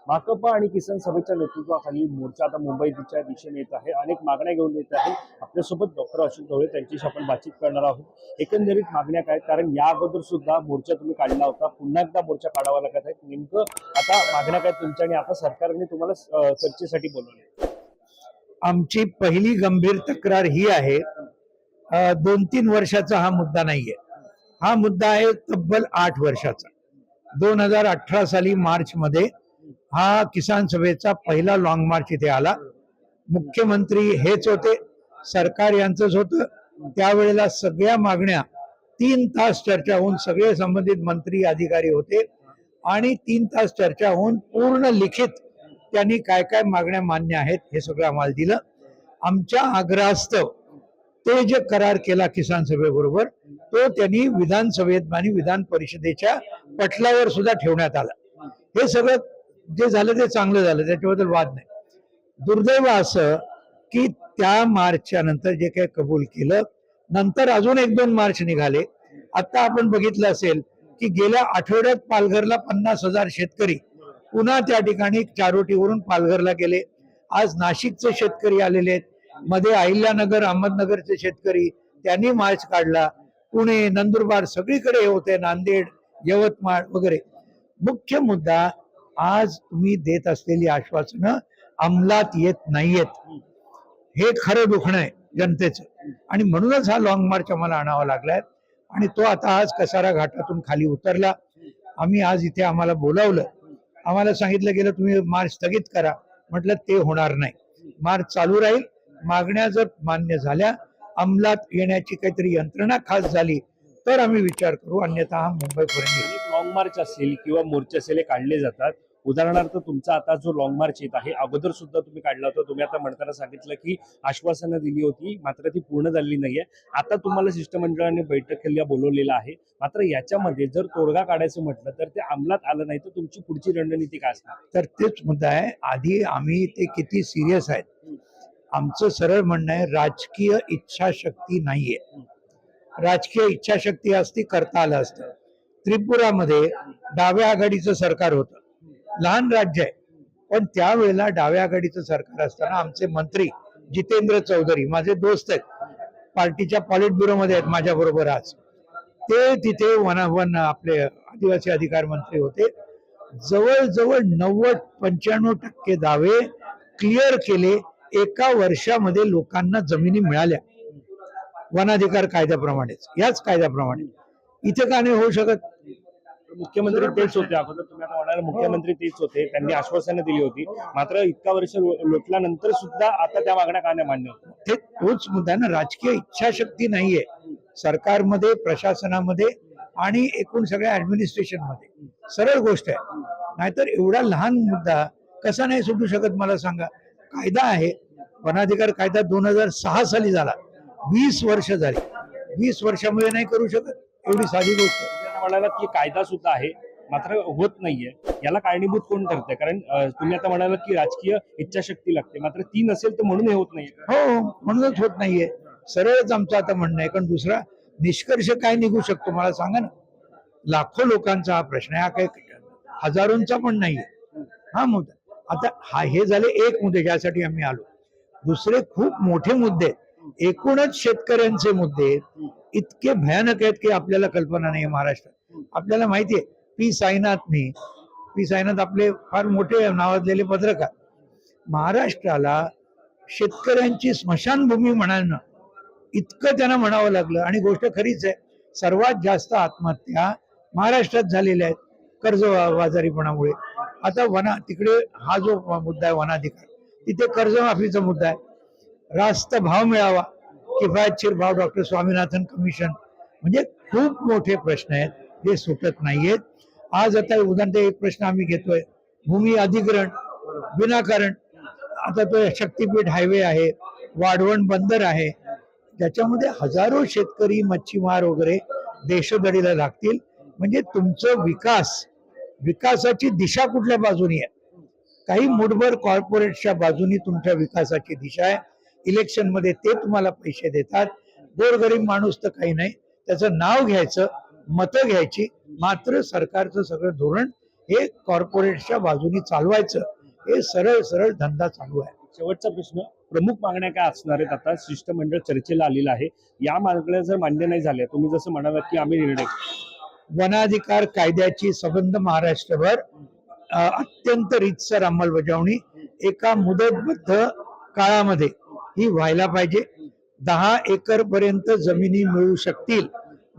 भाकपा आणि किसान सभेच्या नेतृत्वाखाली मोर्चा आता मुंबईच्या दिशेने येत आहे। अनेक मागण्या घेऊन येत आहे। आपल्यासोबत डॉक्टर अशोक ढवळे त्यांच्याशी आपण बातचीत करणार आहोत। एकंदरीत मागण्या काय, कारण या अगोदर सुद्धा मोर्चा तुम्ही काढला होता, पुन्हा एकदा मोर्चा काढावा लागत आहे। नेमकं आता मागण्या काय तुमच्या आणि आता सरकारने तुम्हाला चर्चेसाठी बोलवले? आमची पहिली गंभीर तक्रार ही आहे, 2-3 वर्षाचा हा मुद्दा नाहीये। हा मुद्दा आहे तब्बल 8 वर्षाचा। 2018 साली मार्च मध्ये हा किसान सभेचा पहिला लॉंग मार्च इथे आला। मुख्यमंत्री हेच होते, सरकार यांचंच होतं। त्यावेळेला सगळ्या मागण्या 3 तास चर्चा होऊन सगळे संबंधित मंत्री अधिकारी होते आणि 3 तास चर्चा होऊन पूर्ण लिखित त्यांनी काय काय मागण्या मान्य आहेत हे सगळं आम्हाला दिलं। आमच्या आग्रहास्तव ते जे करार केला किसान सभेबरोबर तो त्यांनी विधानसभेत आणि विधान परिषदेच्या पटलावर सुद्धा ठेवण्यात आला। हे सगळं जे झालं ते चांगलं झालं, त्याच्याबद्दल वाद नाही। दुर्दैव असं की त्या मार्चच्या नंतर जे काही कबूल केलं, नंतर अजून 1-2 मार्च निघाले। आता आपण बघितलं असेल की गेल्या आठवड्यात पालघरला 50,000 शेतकरी पुन्हा त्या ठिकाणी चारोटीवरून पालघरला गेले। आज नाशिकचे शेतकरी आलेले आहेत, मध्ये अहिल्यानगर अहमदनगरचे शेतकरी त्यांनी मार्च काढला। पुणे, नंदुरबार सगळीकडे होते, नांदेड, यवतमाळ वगैरे। मुख्य मुद्दा, आज तुम्ही देत असलेली आश्वासनं अंमलात येत नाहीयेत, हे खरं दुखणं आहे जनतेचं। आणि म्हणूनच हा लॉंग मार्च आम्हाला आणावा लागलाय आणि तो आता आज कसारा घाटातून खाली उतरला। आम्ही आज इथे आम्हाला बोलावलं, आम्हाला सांगितलं गेलं तुम्ही मार्च स्थगित करा। म्हटलं ते होणार नाही, मार्च चालू राहील। मागण्या जर मान्य झाल्या, अंमलात येण्याची काहीतरी यंत्रणा खास झाली तर आम्ही विचार करू, अन्यथा हा मुंबईपर्यंत येईल। लॉंग मार्च असेल किंवा मोर्चे असेल काढले जातात। उदाहरणार्थ तुमचा आता जो लॉंग मार्च येत आहे, अगोदर सुद्धा तुम्ही काढला होता। तुम्ही आता म्हणताना सांगितलं की आश्वासनं दिली होती, मात्र ती पूर्ण झालेली नाहीये। आता तुम्हाला शिष्टमंडळाने बैठकीला बोलवलेलं आहे, मात्र याच्यामध्ये जर तोडगा काढायचं म्हटलं तर ते अंमलात आलं नाही तर तुमची पुढची रणनीती काय असणार? तर तेच मुद्दा आहे। आधी आम्ही ते किती सिरियस आहेत, आमचं सरळ म्हणणं आहे, राजकीय इच्छाशक्ती नाहीये। राजकीय इच्छाशक्ती असती करता आलं असतं। त्रिपुरामध्ये डाव्या आघाडीचं सरकार होतं, लहान राज्य आहे, पण त्यावेळेला डाव्या आघाडीचं सरकार असताना आमचे मंत्री जितेंद्र चौधरी माझे दोस्त आहेत, पार्टीच्या पॉलिट ब्युरो मध्ये आहेत माझ्या बरोबर आज, ते तिथे वन आपले आदिवासी अधिकार मंत्री होते। जवळजवळ 90-95% दावे क्लिअर केले। एका वर्षामध्ये लोकांना जमिनी मिळाल्या, वनाधिकार कायद्याप्रमाणेच, याच कायद्याप्रमाणे। इथे का नाही होऊ शकत? मुख्यमंत्री तेच होते अगोदर, तुम्ही आता म्हणाल मुख्यमंत्री तेच होते, त्यांनी आश्वासनं दिली होती, मात्र इतका वर्ष लोटल्यानंतर सुद्धा आता त्या मागण्या का नाही मान्य होत? ते तोच मुद्दा ना, राजकीय इच्छाशक्ती नाहीये सरकारमध्ये, प्रशासनामध्ये आणि एकूण सगळ्या ऍडमिनिस्ट्रेशन मध्ये। सरळ गोष्ट आहे, नाहीतर एवढा लहान मुद्दा कसा नाही सुटू शकत मला सांगा। कायदा आहे, वनाधिकार कायदा 2006 साली झाला, 20 वर्ष झाली। 20 वर्षामध्ये नाही करू शकत, एवढी साधी गोष्ट आहे। तुम्ही आता म्हणालात की कायदा सुद्धा आहे, मात्र होत नाहीये, याला कारणीभूत कोण ठरतंय? कारण तुम्ही आता म्हणालात की राजकीय इच्छाशक्ती लागते, मात्र ती नसेल तर म्हणून हे होत नाहीये। हो, म्हणूनच होत नाहीये, सरळच आमचं आता म्हणणं आहे। कारण दुसरा निष्कर्ष काय निघू शकतो मला सांगा ना? लाखो लोकांचा हा प्रश्न आहे, हा काही हजारोंचा पण नाहीये हा मुद्दा। आता हा हे झाले एक मुद्दे ज्यासाठी आम्ही आलो। दुसरे खूप मोठे मुद्दे, एकूणच शेतकऱ्यांचे मुद्दे इतके भयानक आहेत की आपल्याला कल्पना नाही महाराष्ट्रात। आपल्याला माहितीये पी साईनाथ आपले फार मोठे नावाजलेले पत्रकार, महाराष्ट्राला शेतकऱ्यांची स्मशानभूमी म्हणाल इतकं त्यांना म्हणावं लागलं। आणि गोष्ट खरीच आहे, सर्वात जास्त आत्महत्या महाराष्ट्रात झालेल्या आहेत कर्जबाजारीपणामुळे। आता तिकडे हा जो मुद्दा आहे वनाधिकार, तिथे कर्जमाफीचा मुद्दा आहे, रास्त भाव मिळावा, किफायतशीर भाव, डॉक्टर स्वामीनाथन कमिशन, म्हणजे खूप मोठे प्रश्न आहेत जे सुटत नाहीयेत। आज आता उदाहरण एक प्रश्न आम्ही घेतोय, भूमी अधिग्रहण विनाकारण। आता तो शक्तीपीठ हायवे आहे, वाढवण बंदर आहे, ज्याच्यामध्ये हजारो शेतकरी, मच्छीमार वगैरे देशोधडीला लागतील। म्हणजे तुमचं विकासाची दिशा कुठल्या बाजूनी आहे? काही मुठभर कॉर्पोरेटच्या बाजूनी तुमच्या विकासाची दिशा आहे। इलेक्शन मध्ये ते तुम्हाला पैसे देतात, गोरगरीब माणूस तर काही नाही, त्याचं नाव घ्यायचं, मतं घ्यायची, मात्र सरकारचं सगळं धोरण हे कॉर्पोरेटच्या बाजूनी चालवायचं, हे सरळ सरळ धंदा चालू आहे. शेवटचा प्रश्न, प्रमुख मागण्या काय असणार आहेत? आता शिष्टमंडळ चर्चेला आलेलं आहे, या मागण्या जर मान्य नाही झाल्या, तुम्ही जसं म्हणालात की आम्ही निर्णय वनाधिकार कायद्याची संबंध महाराष्ट्रभर अत्यंत रीतसर अंमलबजावणी एका मुदतबद्ध काळामध्ये ही व्हायला पाहिजे. 10 एकर पर्यंत जमिनी मिळू शकतील,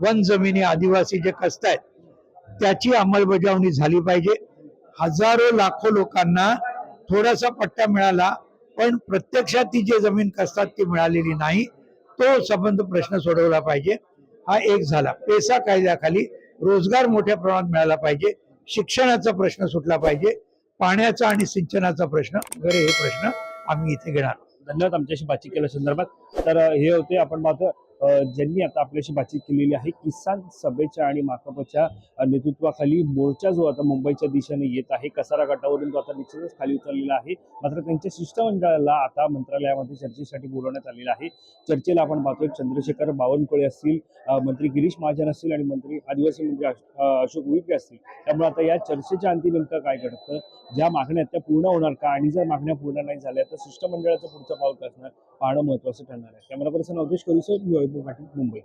वन जमिनी आदिवासी जे कसतायत त्याची अंमलबजावणी झाली पाहिजे. हजारो लाखो लोकांना थोडासा पट्टा मिळाला, पण प्रत्यक्षात ती जे जमीन कसतात ती मिळालेली नाही. तो संबंध प्रश्न सोडवला पाहिजे. हा एक झाला. पेसा कायद्याखाली रोजगार मोठ्या प्रमाणात मिळाला पाहिजे. शिक्षणाचा प्रश्न सुटला पाहिजे. पाण्याचा आणि सिंचनाचा प्रश्न वगैरे हे प्रश्न आम्ही इथे घेणार. धन्यवाद आमच्याशी बातचीत केल्या संदर्भात. तर हे होते आपण पाहतो ज्यांनी आता आपल्याशी बातचीत केलेली आहे. किसान सभेच्या आणि माकपच्या नेतृत्वाखाली मोर्चा जो आता मुंबईच्या दिशेने येत आहे, कसारा घाटावरून तो आता निश्चितच खाली उतरलेला आहे. मात्र त्यांच्या शिष्टमंडळाला आता मंत्रालयामध्ये चर्चेसाठी बोलवण्यात आलेलं आहे. चर्चेला आपण पाहतोय चंद्रशेखर बावनकुळे असतील, मंत्री गिरीश महाजन असतील आणि मंत्री आदिवासी मंत्री अशोक उईके असतील. त्यामुळे आता या चर्चेच्या अंती नेमकं काय घडतं, ज्या मागण्या त्या पूर्ण होणार का, आणि जर मागण्या पूर्ण नाही झाल्या तर शिष्टमंडळाचं पुढचं पाऊल काय असणार पाहणं महत्त्वाचं ठरणार आहे. कॅमेरा पर्सन अवधेश कोरीसह मी वैभव पाटील, मुंबई.